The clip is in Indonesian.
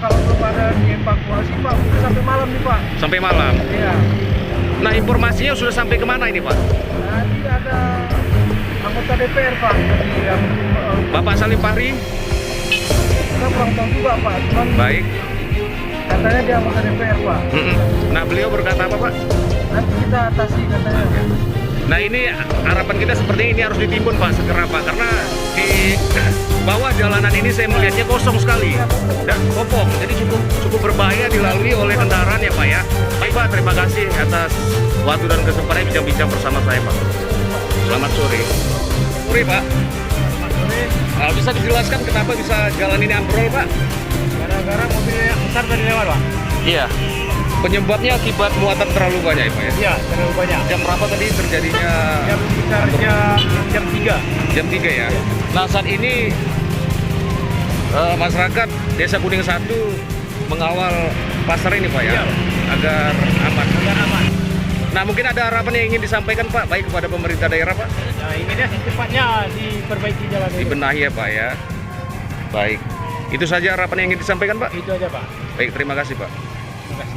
kalau belum ada dievakuasi Pak, udah sampai malam nih Pak. Sampai malam. Iya. Nah, informasinya sudah sampai kemana ini Pak? Tadi ada anggota DPR Pak. Tadi yang Bapak Salim Fahri? kita kurang tahu juga Pak. Cuman Baik. katanya dia anggota DPR Pak. Nah, beliau berkata apa Pak? Nanti kita atasi katanya. Nah, ini harapan kita seperti ini harus ditimbun Pak segera Pak, karena di bawah jalanan ini saya melihatnya kosong sekali dan kopong, jadi cukup berbahaya dilalui oleh kendaraan ya Pak ya. Baik Pak, terima kasih atas waktu dan kesempatan bincang-bincang bersama saya Pak. Selamat sore. Sore Pak. Selamat sore. Nah, bisa dijelaskan kenapa bisa jalan ini ambrol Pak? Gara-gara mobil yang besar tadi lewat Pak. Iya. Penyebabnya akibat muatan terlalu banyak ya Pak ya? Iya, terlalu banyak. Jam berapa tadi terjadinya? Jam sekitar jam 3. Jam 3 ya. Nah, saat ini masyarakat Desa Kuning 1 mengawal pasar ini Pak ya, Iya. agar aman. Agar aman. Nah, mungkin ada harapan yang ingin disampaikan Pak, baik kepada pemerintah daerah Pak? Nah, ini dia secepatnya diperbaiki jalan ini. Dibenahi ya Pak ya. Baik. Itu saja harapan yang ingin disampaikan Pak? Itu aja Pak. Baik, terima kasih Pak. Terima kasih.